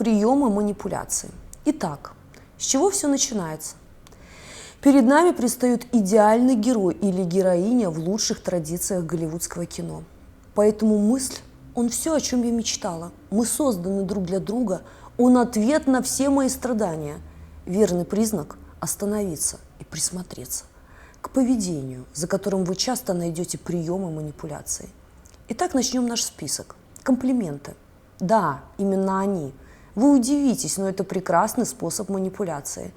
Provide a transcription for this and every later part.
Приемы манипуляции. Итак, с чего все начинается? Перед нами предстает идеальный герой или героиня в лучших традициях голливудского кино. Поэтому мысль, он все, о чем я мечтала. Мы созданы друг для друга, он ответ на все мои страдания. Верный признак – остановиться и присмотреться к поведению, за которым вы часто найдете приемы манипуляции. Итак, начнем наш список. Комплименты. Да, именно они. Вы удивитесь, но это прекрасный способ манипуляции.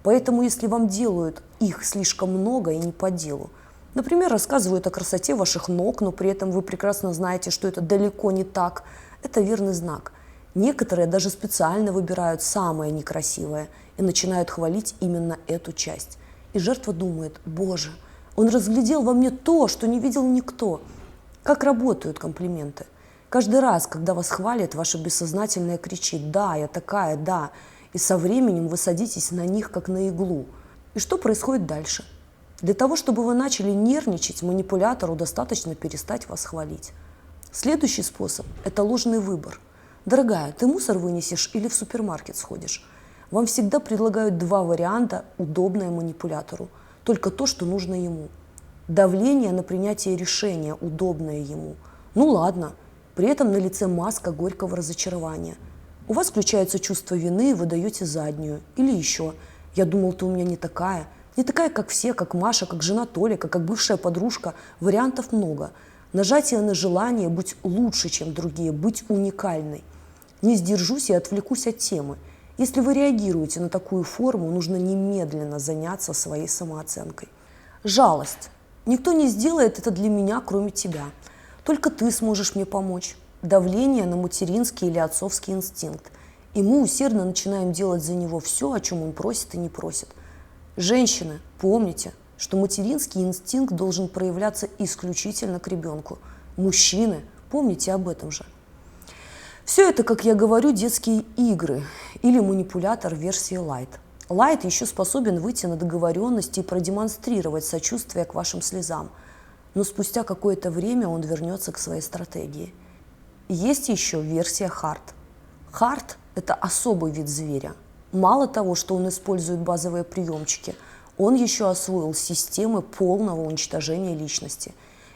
Поэтому, если вам делают их слишком много и не по делу, например, рассказывают о красоте ваших ног, но при этом вы прекрасно знаете, что это далеко не так, это верный знак. Некоторые даже специально выбирают самое некрасивое и начинают хвалить именно эту часть. И жертва думает: «Боже, он разглядел во мне то, что не видел никто». Как работают комплименты? Каждый раз, когда вас хвалят, ваше бессознательное кричит: «Да, я такая, да». И со временем вы садитесь на них, как на иглу. И что происходит дальше? Для того, чтобы вы начали нервничать, манипулятору достаточно перестать вас хвалить. Следующий способ – это ложный выбор. Дорогая, ты мусор вынесешь или в супермаркет сходишь? Вам всегда предлагают два варианта, удобные манипулятору. Только то, что нужно ему. Давление на принятие решения, удобное ему. Ну ладно. При этом на лице маска горького разочарования. У вас включается чувство вины, и вы даете заднюю. Или еще: «Я думал, ты у меня не такая, как все, как Маша, как жена Толика, как бывшая подружка». Вариантов много. Нажатие на желание быть лучше, чем другие, быть уникальной. Не сдержусь и отвлекусь от темы. Если вы реагируете на такую форму, нужно немедленно заняться своей самооценкой. Жалость. Никто не сделает это для меня, кроме тебя. Только ты сможешь мне помочь. Давление на материнский или отцовский инстинкт. И мы усердно начинаем делать за него все, о чем он просит и не просит. Женщины, помните, что материнский инстинкт должен проявляться исключительно к ребенку. Мужчины, помните об этом же. Все это, как я говорю, детские игры или манипулятор версии Light. Light еще способен выйти на договоренности и продемонстрировать сочувствие к вашим слезам. Но спустя какое-то время он вернется к своей стратегии. Есть еще версия Hard. Hard – это особый вид зверя. Мало того, что он использует базовые приемчики, он еще освоил системы полного уничтожения личности.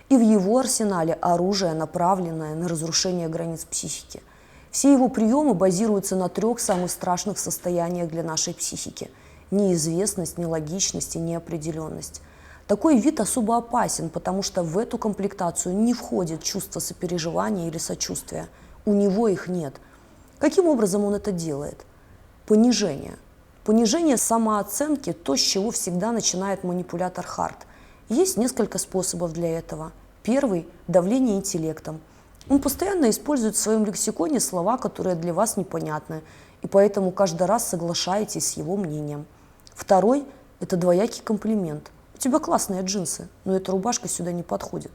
И в его арсенале оружие, направленное на разрушение границ психики. Все его приемы базируются на 3 самых страшных состояниях для нашей психики – неизвестность, нелогичность и неопределенность. Такой вид особо опасен, потому что в эту комплектацию не входит чувство сопереживания или сочувствия. У него их нет. Каким образом он это делает? Понижение. Понижение самооценки – то, с чего всегда начинает манипулятор Hard. Есть несколько способов для этого. Первый – давление интеллектом. Он постоянно использует в своем лексиконе слова, которые для вас непонятны, и поэтому каждый раз соглашаетесь с его мнением. Второй – это двоякий комплимент. У тебя классные джинсы, но эта рубашка сюда не подходит.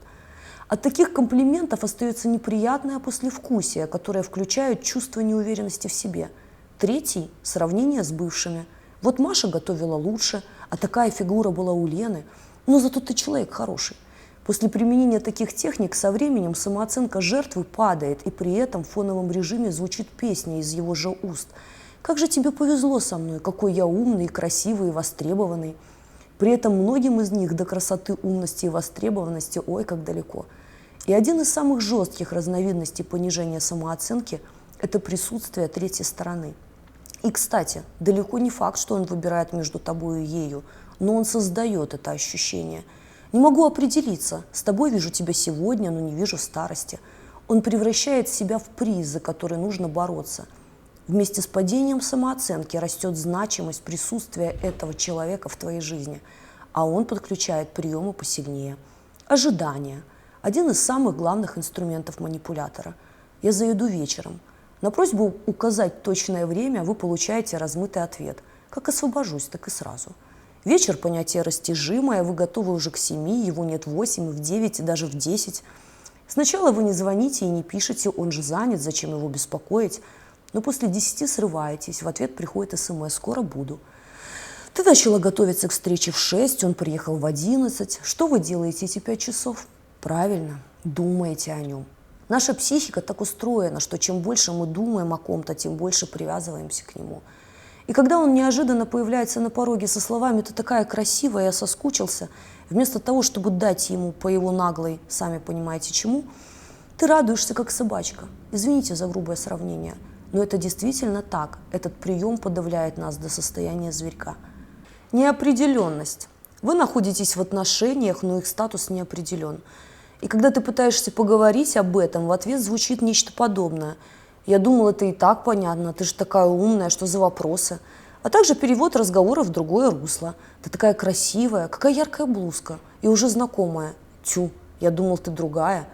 От таких комплиментов остается неприятное послевкусие, которое включает чувство неуверенности в себе. Третий – сравнение с бывшими. Вот Маша готовила лучше, а такая фигура была у Лены. Но зато ты человек хороший. После применения таких техник со временем самооценка жертвы падает, и при этом в фоновом режиме звучит песня из его же уст. «Как же тебе повезло со мной, какой я умный, красивый и востребованный». При этом многим из них до красоты, умности и востребованности ой как далеко. И один из самых жестких разновидностей понижения самооценки – это присутствие третьей стороны. И, кстати, далеко не факт, что он выбирает между тобой и ею, но он создает это ощущение. «Не могу определиться, с тобой вижу тебя сегодня, но не вижу в старости». Он превращает себя в приз, за который нужно бороться. Вместе с падением самооценки растет значимость присутствия этого человека в твоей жизни, а он подключает приемы посильнее. Ожидание – один из самых главных инструментов манипулятора. «Я заеду вечером». На просьбу указать точное время вы получаете размытый ответ. Как освобожусь, так и сразу. Вечер – понятие растяжимое, вы готовы уже к 7, его нет в 8, в 9 и даже в 10. Сначала вы не звоните и не пишете, он же занят, зачем его беспокоить. Но после 10 срываетесь, в ответ приходит СМС: «Скоро буду». Ты начала готовиться к встрече в 6, он приехал в 11. Что вы делаете эти 5 часов? Правильно, думаете о нем. Наша психика так устроена, что чем больше мы думаем о ком-то, тем больше привязываемся к нему. И когда он неожиданно появляется на пороге со словами «ты такая красивая, я соскучился», вместо того, чтобы дать ему по его наглой, сами понимаете чему, ты радуешься, как собачка. Извините за грубое сравнение, но это действительно так. Этот прием подавляет нас до состояния зверька. Неопределенность. Вы находитесь в отношениях, но их статус не определен. И когда ты пытаешься поговорить об этом, в ответ звучит нечто подобное. «Я думал, это и так понятно, ты же такая умная, что за вопросы?» А также перевод разговора в другое русло. «Ты такая красивая, какая яркая блузка, и уже знакомая. Тю, я думал, ты другая».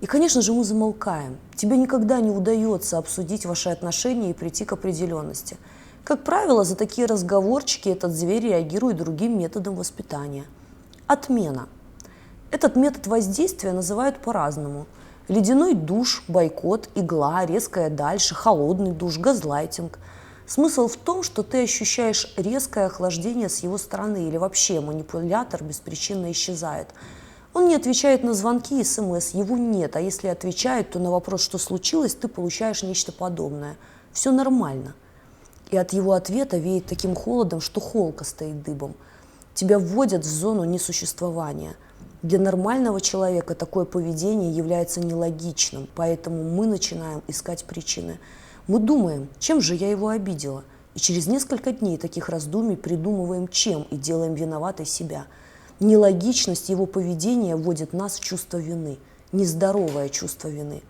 И, конечно же, мы замолкаем. Тебе никогда не удается обсудить ваши отношения и прийти к определенности. Как правило, за такие разговорчики этот зверь реагирует другим методом воспитания. Отмена. Этот метод воздействия называют по-разному. Ледяной душ, бойкот, игла, резкое дальше, холодный душ, газлайтинг. Смысл в том, что ты ощущаешь резкое охлаждение с его стороны или вообще манипулятор беспричинно исчезает. Он не отвечает на звонки и СМС, его нет, а если отвечает, то на вопрос, что случилось, ты получаешь нечто подобное. Все нормально. И от его ответа веет таким холодом, что холка стоит дыбом. Тебя вводят в зону несуществования. Для нормального человека такое поведение является нелогичным, поэтому мы начинаем искать причины. Мы думаем, чем же я его обидела? И через несколько дней таких раздумий придумываем, чем, и делаем виноватой себя. Нелогичность его поведения вводит нас в чувство вины, нездоровое чувство вины.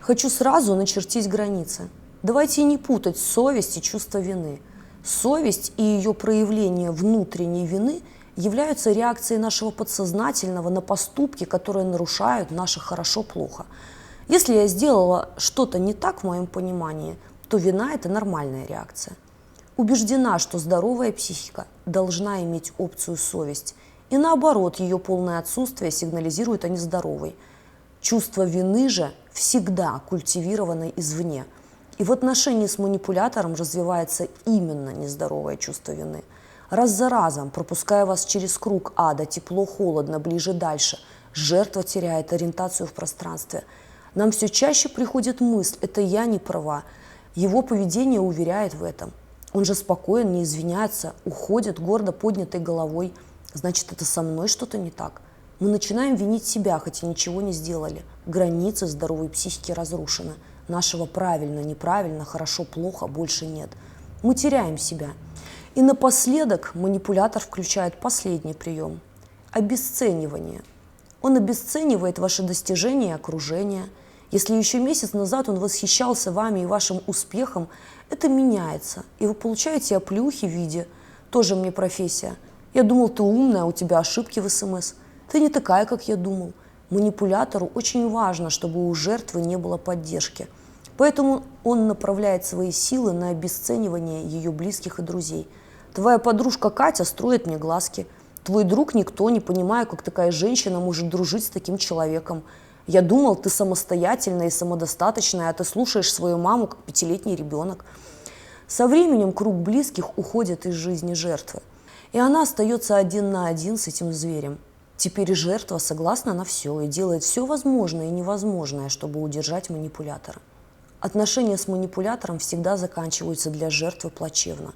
Хочу сразу начертить границы. Давайте не путать совесть и чувство вины. Совесть и ее проявление внутренней вины являются реакцией нашего подсознательного на поступки, которые нарушают наше хорошо-плохо. Если я сделала что-то не так в моем понимании, то вина – это нормальная реакция. Убеждена, что здоровая психика должна иметь опцию совесть, и наоборот, ее полное отсутствие сигнализирует о нездоровой. Чувство вины же всегда культивировано извне. И в отношении с манипулятором развивается именно нездоровое чувство вины. Раз за разом, пропуская вас через круг ада, тепло-холодно, ближе-дальше, жертва теряет ориентацию в пространстве. Нам все чаще приходит мысль «это я не права». Его поведение уверяет в этом. Он же спокоен, не извиняется, уходит гордо поднятой головой. Значит, это со мной что-то не так. Мы начинаем винить себя, хотя ничего не сделали. Границы здоровой психики разрушены. Нашего правильно, неправильно, хорошо, плохо больше нет. Мы теряем себя. И напоследок манипулятор включает последний прием – обесценивание. Он обесценивает ваши достижения и окружение. Если еще месяц назад он восхищался вами и вашим успехом, это меняется. И вы получаете оплеухи в виде «тоже мне профессия». Я думал, ты умная, у тебя ошибки в СМС. Ты не такая, как я думал. Манипулятору очень важно, чтобы у жертвы не было поддержки. Поэтому он направляет свои силы на обесценивание ее близких и друзей. Твоя подружка Катя строит мне глазки. Твой друг никто, не понимая, как такая женщина может дружить с таким человеком. Я думал, ты самостоятельная и самодостаточная, а ты слушаешь свою маму, как 5-летний ребенок. Со временем круг близких уходит из жизни жертвы. И она остается один на один с этим зверем. Теперь жертва согласна на все и делает все возможное и невозможное, чтобы удержать манипулятора. Отношения с манипулятором всегда заканчиваются для жертвы плачевно.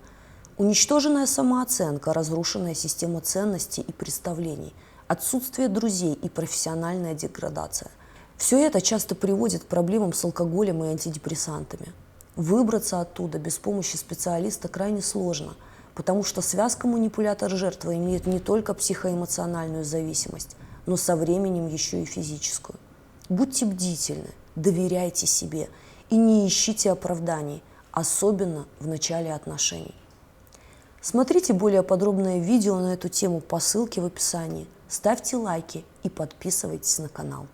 Уничтоженная самооценка, разрушенная система ценностей и представлений, отсутствие друзей и профессиональная деградация. Все это часто приводит к проблемам с алкоголем и антидепрессантами. Выбраться оттуда без помощи специалиста крайне сложно, потому что связка манипулятор-жертва имеет не только психоэмоциональную зависимость, но со временем еще и физическую. Будьте бдительны, доверяйте себе и не ищите оправданий, особенно в начале отношений. Смотрите более подробное видео на эту тему по ссылке в описании, ставьте лайки и подписывайтесь на канал.